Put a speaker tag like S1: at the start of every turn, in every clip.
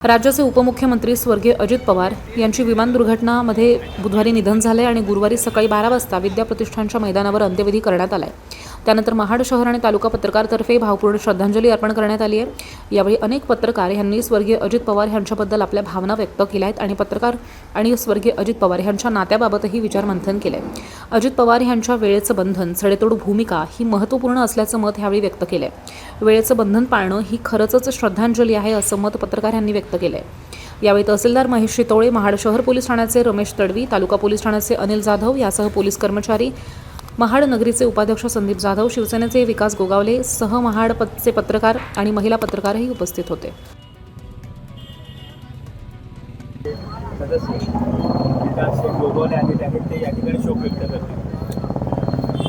S1: राज्याचे उपमुख्यमंत्री स्वर्गीय अजित पवार यांची विमान दुर्घटनामध्ये बुधवारी निधन झाले आणि गुरुवारी सकाळी 12 वाजता विद्या प्रतिष्ठानच्या मैदानावर अंत्यविधी करण्यात आलाय। त्यानंतर महाड शहर आणि तालुका पत्रकारतर्फे भावपूर्ण श्रद्धांजली अर्पण करण्यात आली आहे। यावेळी अनेक पत्रकार यांनी स्वर्गीय अजित पवार यांच्याबद्दल आपल्या भावना व्यक्त केल्या आहेत आणि पत्रकार आणि स्वर्गीय अजित पवार यांच्या नात्याबाबतही विचारमंथन केले। अजित पवार यांच्या वेळेचं बंधन, सडेतोड भूमिका ही महत्त्वपूर्ण असल्याचं मत यावेळी व्यक्त केले। वेळेचं बंधन पाळणं ही खरंच श्रद्धांजली आहे असं मत पत्रकार यांनी व्यक्त केले। यावेळी तहसीलदार महेश शितोळे, महाड शहर पोलीस ठाण्याचे रमेश तडवी, तालुका पोलीस ठाण्याचे अनिल जाधव यासह पोलीस कर्मचारी, महाड नगरीचे उपाध्यक्ष संदीप जाधव, शिवसेनेचे विकास गोगावले सह महाडचे पत्रकार आणि महिला पत्रकारही उपस्थित होते।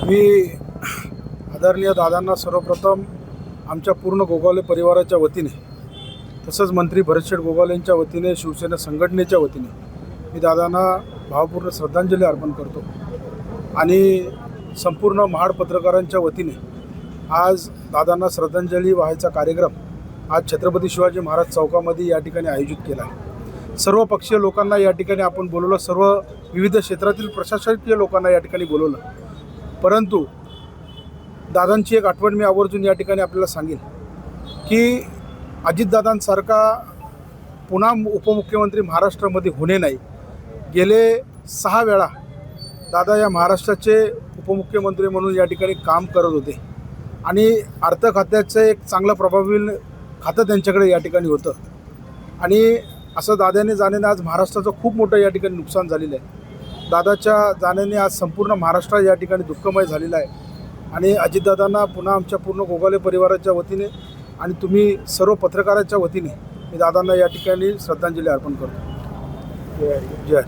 S2: मी आदरणीय दादांना सर्वप्रथम आमच्या पूर्ण गोगावले परिवाराच्या वतीने, तसंच मंत्री भरतशेठ गोगावलेंच्या वतीने, शिवसेना संघटनेच्या वतीने मी दादांना भावपूर्ण श्रद्धांजली अर्पण करतो आणि संपूर्ण महाड पत्रकारांच्या वतीने आज दादांना श्रद्धांजली वाहायचा कार्यक्रम आज छत्रपती शिवाजी महाराज चौकामध्ये या ठिकाणी आयोजित केला आहे। सर्व पक्षीय लोकांना या ठिकाणी आपण बोलवलं, सर्व विविध क्षेत्रातील प्रशासकीय लोकांना या ठिकाणी बोलवलं, परंतु दादांची एक आठवण मी आवर्जून या ठिकाणी आपल्याला सांगेन की अजितदादांसारखा पुन्हा उपमुख्यमंत्री महाराष्ट्रामध्ये होणे नाही। गेले 6 वेळा दादा या महाराष्ट्राचे उपमुख्यमंत्री म्हणून या ठिकाणी काम करत होते आणि अर्थ खात्याचं एक चांगलं प्रभावी खातं त्यांच्याकडे या ठिकाणी होतं आणि असं दादाने जाण्याने आज महाराष्ट्राचं खूप मोठं या ठिकाणी नुकसान झालेलं आहे। दादाच्या जाण्याने आज संपूर्ण महाराष्ट्र या ठिकाणी दुःखमय झालेला आहे आणि अजितदादांना पुन्हा आमच्या पूर्ण गोगावले परिवाराच्या वतीने आणि तुम्ही सर्व पत्रकारांच्या वतीने मी दादांना या ठिकाणी श्रद्धांजली अर्पण करतो। जय